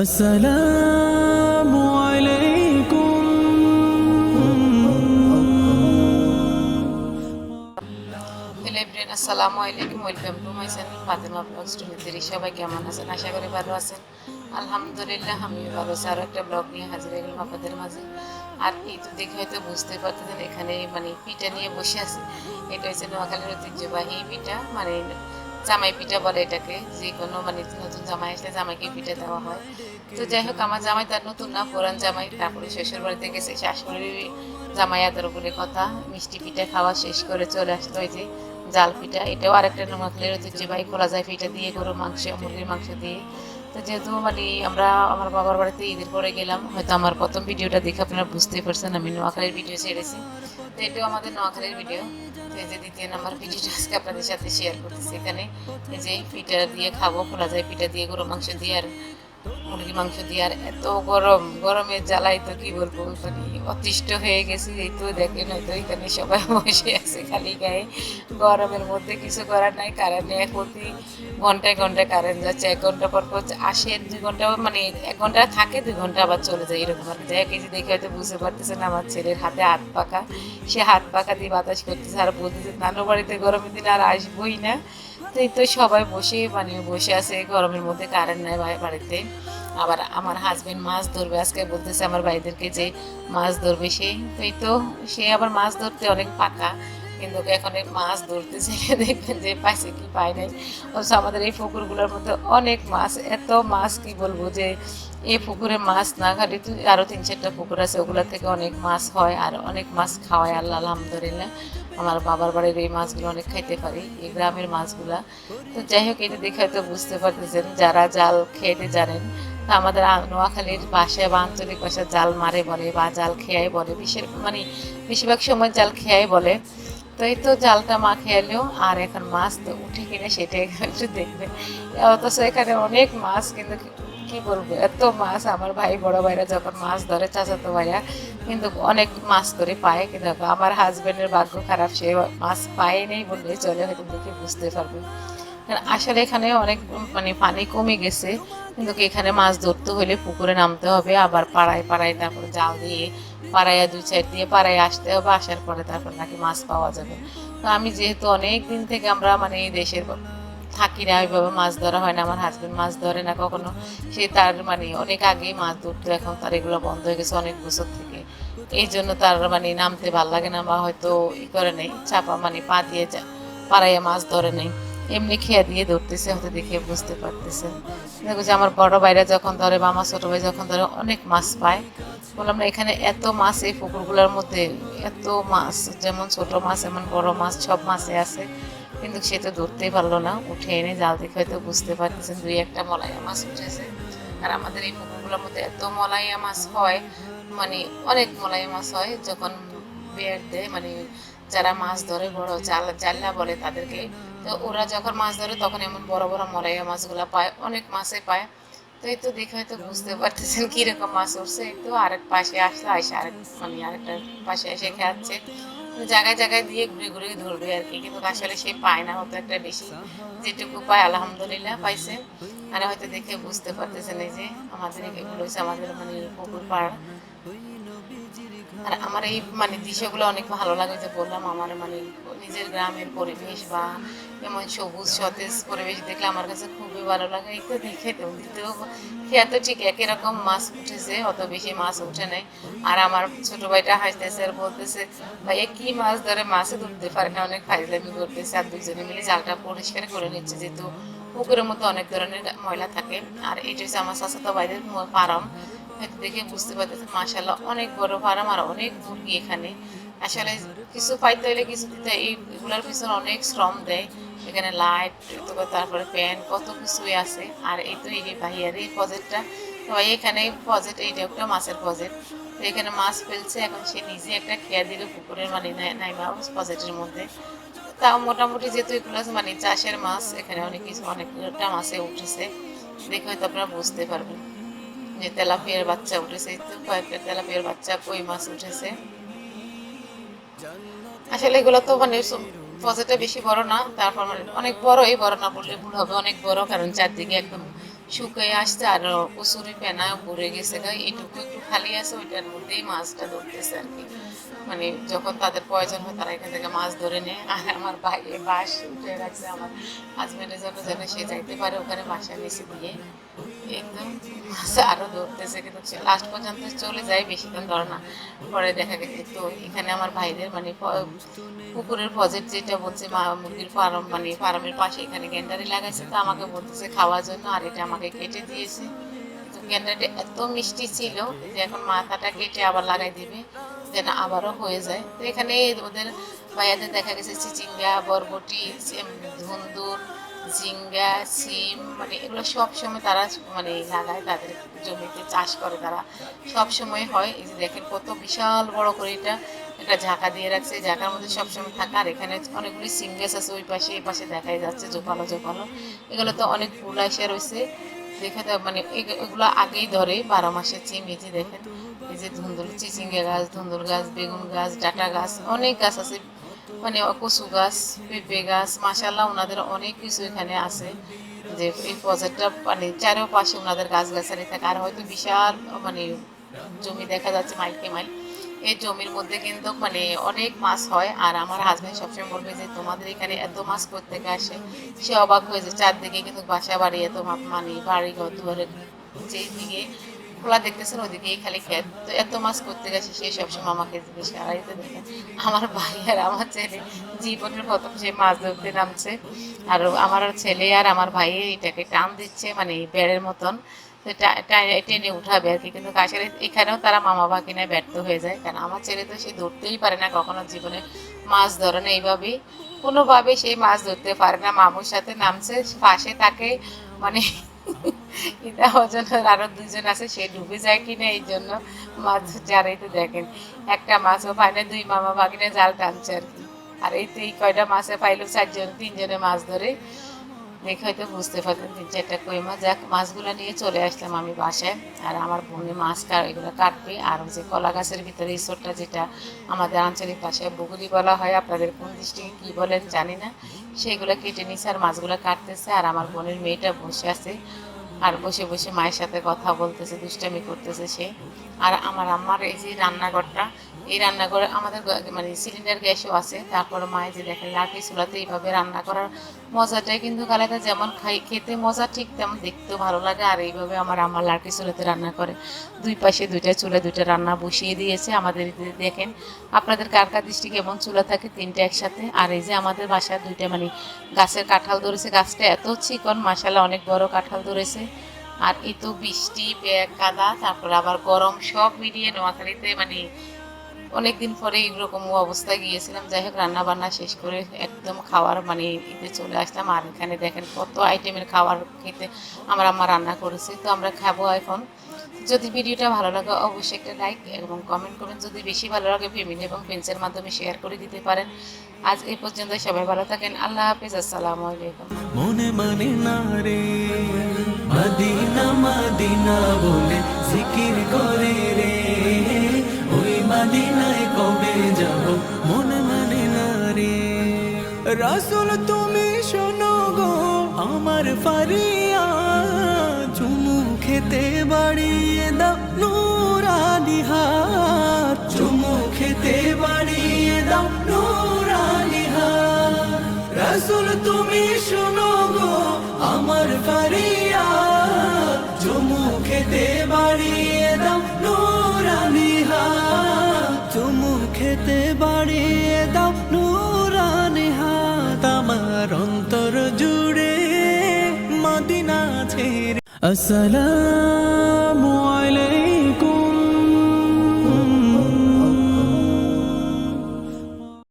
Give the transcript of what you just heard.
আসসালামু আলাইকুম। Hello everyone, আসসালামু আলাইকুম। Welcome to my channel Fatema blogs twenty. সবাই কেমন আছেন? আশা করি ভালো আছেন। আলহামদুলিল্লাহ আমি ভালো আছি। আরও একটা ব্লগ নিয়ে হাজির হয়ে গেলাম আপনাদের মাঝে। আর এই তো দেখে হয়তো বুঝতে পারতেছেন এখানে পিঠা নিয়ে বসে আছি। এটা হচ্ছে নোয়াখালীর ঐতিহ্যবাহী পিঠা, জামাই পিঠা বলে এটাকে। যে কোনো নতুন জামাই আসলে জামাইকে পিঠা দেওয়া হয়। তো যাই হোক, আমার জামাই তার নতুন না, পুরান জামাই। তারপরে শ্বশুর বাড়িতে গেছে, শাশুড়ি জামাই আদর বলে কথা। মিষ্টি পিঠা খাওয়া শেষ করে চলে আসতো এই যে জাল পিঠা। এটাও আরেকটা নোয়াখালীর ঐতিহ্যবাহী, খোলা যায় পিঠা দিয়ে, গরুর মাংস মুরগির মাংস দিয়ে। তো যেহেতু আমরা আমার বাবার বাড়িতে ঈদের পরে গেলাম, হয়তো আমার প্রথম ভিডিওটা দেখে আপনারা বুঝতেই পারছেন আমি নোয়াখালীর ভিডিও ছেড়েছি। তো এটাও আমাদের নোয়াখালীর ভিডিও। তো এই যে দ্বিতীয় নাম্বার ভিডিওটা আজকে আপনাদের সাথে শেয়ার করতেছি। এখানে এই যে পিঠা দিয়ে খাবো, খোলা যায় পিঠা দিয়ে, গরুর মাংস দিয়ে আর মুরগির মাংস দিয়ে। আর এত গরম, গরমের জ্বালাই তো কি বলবো, অতিষ্ঠ হয়ে গেছি। এই তো দেখেন হয়তো এখানে সবাই বসে আছে খালি গায়ে। গরমের মধ্যে কিছু করার নাই, কারেন্ট নেই। প্রতি ঘন্টায় ঘন্টায় কারেন্ট যাচ্ছে। 1 ঘন্টা পর পর আসে, 2 ঘন্টা 1 ঘন্টা থাকে, 2 ঘন্টা আবার চলে যায়, এরকম আর কি। যাই হোক, এই যে দেখে হয়তো বুঝতে পারতেছেন আমার ছেলের হাতে হাত পাখা। সে হাত পাখা দিয়ে বাতাস করতেছে আর বলতেছে নানু বাড়িতে গরমের দিন আর আসবোই না। তো এই তো সবাই বসে আছে, গরমের মধ্যে কারেন্ট নাই বাড়িতে। আবার আমার হাজবেন্ড মাছ ধরবে আজকে, বলতেছে আমার ভাইদেরকে যে মাছ ধরবে সে। তো এই তো সে আবার মাছ ধরতে অনেক পাকা, কিন্তু এখন এই মাছ ধরতেছে দেখবেন যে পাইছে কি পায় নাই। অথচ আমাদের এই পুকুরগুলোর মধ্যে অনেক মাছ, এত মাছ কি বলবো যে এই পুকুরে মাছ না খালি আরও 3-4টা পুকুর আছে, ওগুলা থেকে অনেক মাছ হয় আর অনেক মাছ খাওয়ায় আল্লাহ আলহামদুলিল্লাহ। আমার বাবার বাড়ির এই মাছগুলো অনেক খাইতে পারি, এই গ্রামের মাছগুলা। তো যাই হোক, এটা দেখে হয়তো বুঝতে পারতেছেন যারা জাল খেতে জানেন। তা আমাদের নোয়াখালীর ভাষায় বা আঞ্চলিক ভাষায় জাল মারে বলে বা জাল খেয়াই বলে, বেশিরভাগ সময় জাল খেয়াই বলে। তো এই তো জালটা মা খেয়ালেও, আর এখন মাছ তো উঠে কিনা সেটাই একটু দেখবে। অথচ এখানে অনেক মাছ, কিন্তু কি বলবো এত মাছ। আমার ভাই বড় ভাইরা যখন মাছ ধরে, চাচাতো ভাইরা কিন্তু অনেক মাছ করে পায়, কিন্তু আমার হাজবেন্ডের ভাগ্য খারাপ, সে মাছ পায়নি বললেই চলে, হয়তো দেখে বুঝতে পারবে। আসলে এখানে অনেক পানি কমে গেছে, কিন্তু এখানে মাছ ধরতে হলে পুকুরে নামতে হবে, আবার পাড়ায় পাড়ায় তারপর জাল দিয়ে পাড়াইয়া 2 সাইড দিয়ে পাড়ায় আসতে হবে, আসার পরে তারপর নাকি মাছ পাওয়া যাবে। তো আমি যেহেতু অনেক দিন থেকে আমরা এই দেশের থাকি না, ওইভাবে মাছ ধরা হয় না, আমার হাজবেন্ড মাছ ধরে না কখনো। সে তার অনেক আগেই মাছ ধরতো, এখন তার এগুলো বন্ধ হয়ে গেছে অনেক বছর থেকে। এই জন্য তার নামতে ভাল লাগে না, বা হয়তো ই করে নেই, চাপা পা দিয়ে পাড়াইয়া মাছ ধরে নেই, এমনি খেয়া দিয়ে ধরতেছে, হয়তো দেখে বুঝতে পারতেছে। দেখো যে আমার বড় ভাইরা যখন ধরে বা আমার ছোট ভাই যখন ধরে অনেক মাছ পায়। বললাম না, এখানে এত মাছ এই পুকুরগুলোর মধ্যে, এত মাছ, যেমন ছোট মাছ এমন বড় মাছ সব মাছে আছে। কিন্তু সে তো ধরতেই পারলো না, উঠে এনে জাল দেখে হয়তো বুঝতে পারতেছেন 2-1টা মলাইয়া মাছ উঠেছে। আর আমাদের এই পুকুরগুলোর মধ্যে এত মলাইয়া মাছ হয়, মানে অনেক মলাইয়া মাছ হয় যখন বের দেয়, যারা মাছ ধরে বড় জাল্লা বলে তাদেরকে। তো ওরা যখন মাছ ধরে তখন এমন বড় বড় মলাইয়া মাছগুলো পায়, অনেক মাছে পায়। তো এই তো দেখে হয়তো বুঝতে পারতেছেন কিরকম মাছ উঠছে। এই তো আরেক পাশে আসছে, আসে আরেকটা পাশে এসে খাচ্ছে। জায়গায় জায়গায় দিয়ে ঘুরে ঘুরে ধরবে আর কি, কিন্তু আসলে সে পায় না হতো একটা বেশি। যেটুকু পায় আলহামদুলিল্লাহ পাইছে। আর হয়তো দেখে বুঝতে পারতেছেন এই যে আমাদের এগুলো হচ্ছে আমাদের পুকুর পাড়। আর আমার এই দৃশ্যগুলো অনেক ভালো লাগে, যে বললাম আমার নিজের গ্রামের পরিবেশ বা এমন সবুজ সতেজ পরিবেশ দেখলে আমার কাছে খুবই ভালো লাগে। এই তো দেখে তো দিতেও খেয়া তো ঠিক একই রকম মাছ উঠেছে, অত বেশি মাছ উঠে নেই। আর আমার ছোট ভাইটা হাসতেছে আর বলতেছে ভাইয়া কি মাছ ধরে, মাছে ধরতে পারে না, অনেক ফাইজলামি করতেছে। আর 2জনে মিলে জালটা পরিষ্কার করে নিচ্ছে, যেহেতু পুকুরের মধ্যে অনেক ধরনের ময়লা থাকে। আর এটা হচ্ছে আমার চাচাতো ভাইদের ফার্ম। হয়তো দেখে বুঝতে পারতেছে মাশাল্লাহ অনেক বড় ফার্ম আর অনেক মুরগি এখানে। আসলে কিছু পাইতে হলে কিছু দিতে হয়, এইগুলোর পিছনে অনেক শ্রম দেয়। এখানে লাইট, তারপরে ফ্যান, কত কিছুই আছে। আর এই তো এই ভাইয়ার এই প্রজেক্টটা, ভাই এখানে প্রজেক্ট, এইটা একটা মাছের প্রজেক্ট। তো এখানে মাছ ফেলছে, এখন সে নিজে একটা খেয়া দিল পুকুরের নাইমা প্রজেক্টের মধ্যে। তাও মোটামুটি যেহেতু এগুলো চাষের মাছ, এখানে অনেকটা মাছে উঠেছে, দেখে হয়তো আপনারা বুঝতে পারবেন যে তেলাপিয়ার বাচ্চা উঠেছে। তো কয়েকটা তেলাপিয়ার বাচ্চা, কই মাছ উঠেছে। আসলে এগুলো তো প্রজেক্টটা বেশি বড় না, তারপর অনেক বড়ই, বড় না বললে ভুল হবে, অনেক বড়, কারণ চারদিকে একদম শুকিয়ে আসছে আর কচুরি ফেনাও পড়ে গেছে গা, এইটুকু একটু খালি আছে, ওইটার মধ্যেই মাছটা ধরতেছে আর কি। মানে যখন তাদের প্রয়োজন হয় তারা এখান থেকে মাছ ধরে নেয়। আর আমার ভাইয়ের বাঁশ উঠে রাখছে আমার হাজবেন্ডের জন্য, যেন সে যাইতে পারে ওখানে বাসার নিচে দিয়ে একদম মাছ আরো ধরতেছে, কিন্তু লাস্ট পর্যন্ত চলে যায়, বেশি দিন ধরে না। পরে দেখা গেছে তো এখানে আমার ভাইদের মানে পুকুরের প্রজেক্ট যেটা বলছে মুরগির ফার্ম, মানে ফার্মের পাশে এখানে গ্যান্ডারি লাগাইছে, তো আমাকে বলতেছে খাওয়ার জন্য, আর এটা আমাকে কেটে দিয়েছে। তো গ্যান্ডারিটা এত মিষ্টি ছিল যে এখন মাথাটা কেটে আবার লাগাই দিবে যেন আবারও হয়ে যায়। তো এখানে ওদের ভাইয়াদের দেখা গেছে চিচিঙ্গা, বরবটি, ধুন্দুর, ঝিঙ্গা, সিম, মানে এগুলো সব সময় তারা মানে লাগায়, তাদের জমিতে চাষ করে তারা, সব সময় হয়। এই যে দেখেন কত বিশাল বড় করে এটা একটা ঝাঁকা দিয়ে রাখছে, ঝাঁকার মধ্যে সবসময় থাকে। আর এখানে অনেকগুলি সিম গাছ আছে ওই পাশে, এই পাশে দেখাই যাচ্ছে জোপালো জোপালো, এগুলো তো অনেক ফুল আসে রয়েছে। দেখে তো মানে এগুলো আগেই ধরে 12 মাসের সিম। এই যে দেখেন, এই যে ধুন্দুল, চিচিঙ্গা গাছ, ধুন্দুল গাছ, বেগুন গাছ, ডাঁটা গাছ, অনেক গাছ আছে, মানে কচু গাছ, পেঁপে গাছ, মাশাআল্লাহ ওনাদের অনেক কিছু এখানে আছে। যে এই প্রজেক্টটা মানে চারপাশে ওনাদের গাছগাছালি থাকে, আর হয়তো বিশাল মানে জমি দেখা যাচ্ছে মাইলকে মাইল। এই জমির মধ্যে কিন্তু মানে অনেক মাছ হয়। আর আমার হাজবেন্ড সবসময় বলবে যে তোমাদের এখানে এত মাছ কোত্থেকে আসে, সে অবাক হয়ে যায়। চারদিকে কিন্তু বাসা বাড়ি, এত মানে বাড়ি ঘর দুয়ারের যেই দিকে খোলা দেখতেছেন ওদিকেই খালি খেত, তো এত মাছ করতে গেছে সে সবসময় আমাকে জিজ্ঞেস করে। আর এই তো দেখেন আমার ভাই আর আমার ছেলে জীবনের প্রথম সে মাছ ধরতে নামছে, আর আমার ছেলে আর আমার ভাই এটাকে টান দিচ্ছে মানে বেড়ের মতন, তো টেনে উঠাবে আর কি। কিন্তু আসলে এখানেও তারা মামা ভাগিনায় ব্যর্থ হয়ে যায়, কারণ আমার ছেলে তো সে ধরতেই পারে না কখনো জীবনে, মাছ ধরে না এইভাবেই, কোনোভাবে সেই মাছ ধরতে পারে না। মামুর সাথে নামছে, পাশে তাকে মানে এটা ওজন আরো দুজন আছে, সে ডুবে যায় কিনা এই জন্য মাছ যারাই তো দেখেন একটা মাছও পায় না, দুই মামা ভাগিনে জাল টানছে আর কি। আর এই তো এই কয়টা মাছে পাইলো 4 জন, 3 জনে মাছ ধরে। দেখে হয়তো বুঝতে পারতেন 3-4টা কই মাছ। যাক, মাছগুলো নিয়ে চলে আসলাম আমি বাসায়। আর আমার বোনে মাছ এগুলো কাটবে। আর ওই যে কলা গাছের ভিতরে ইঁচড়টা, যেটা আমাদের আঞ্চলিক ভাষায় বগুলি বলা হয়, আপনাদের কোন ডিস্ট্রিক্টে কী বলেন জানি না, সেগুলো কেটে নিছে আর মাছগুলো কাটতেছে। আর আমার বোনের মেয়েটা বসে আছে, আর বসে বসে মায়ের সাথে কথা বলতেছে, দুষ্টামি করতেছে সে। আর আমার আম্মার এই যে রান্নাঘরটা, এই রান্নাঘরে আমাদের মানে সিলিন্ডার গ্যাসও আছে। তারপরে মায়ে যে দেখেন লাঠি চুলাতে এইভাবে রান্না করার মজাটাই কিন্তু আলাদা, যেমন খেতে মজা ঠিক তেমন দেখতেও ভালো লাগে। আর এইভাবে আমার আম্মা লাঠি চুলাতে রান্না করে, দুই পাশে 2টা চুলা, 2টা রান্না বসিয়ে দিয়েছে। আমাদের দেখেন আপনাদের কার কার দৃষ্টিকে এমন চুলা থাকে 3টা একসাথে। আর এই যে আমাদের বাসায় 2টা মানে গাছের কাঁঠাল ধরেছে, গাছটা এত চিকন মাশাআল্লাহ, অনেক বড় কাঁঠাল ধরেছে। আর এই তো বৃষ্টি, ব্যাগ কাদা, তারপরে আবার গরম, সব মিলিয়ে নোয়াখালীতে মানে অনেকদিন পরে এরকম অবস্থায় গিয়েছিলাম। যাই হোক, রান্না বান্না শেষ করে একদম খাওয়ার মানে ইতে চলে আসলাম। আর এখানে দেখেন কত আইটেমের খাবার খেতে আমার আম্মা রান্না করেছে, তো আমরা খাবো এখন। যদি ভিডিওটা ভালো লাগে অবশ্যই একটা লাইক এবং কমেন্ট করবেন, যদি বেশি ভালো লাগে ফ্যামিলি এবং ফ্রেন্ডসের মাধ্যমে শেয়ার করে দিতে পারেন। আজ এই পর্যন্ত, সবাই ভালো থাকেন, আল্লাহ হাফিজ, আসসালামু আলাইকুম। মনে মানে না রে মদিনা মদিনা বলে জিকির করে রে, ওই মদিনায় কবে যাব মনে মানে না রে। রাসূল তুমি শোনো গো আমার ফারিয়াদ, চুমু খেতে বাড়িয়ে দাও নূরানি হাত, চুমু খেতে বাড়িয়ে দাও নূরানি হাত। রাসূল তুমি শোনো গো আমার ফারিয়াদ, চুমু খেতে বাড়িয়ে দাও নূরানি হাত, চুমু খেতে বাড়িয়ে দাও নূরানি হাত। আমার অন্তর জুড়ে মদিনা ছেড়ে আসসালাম।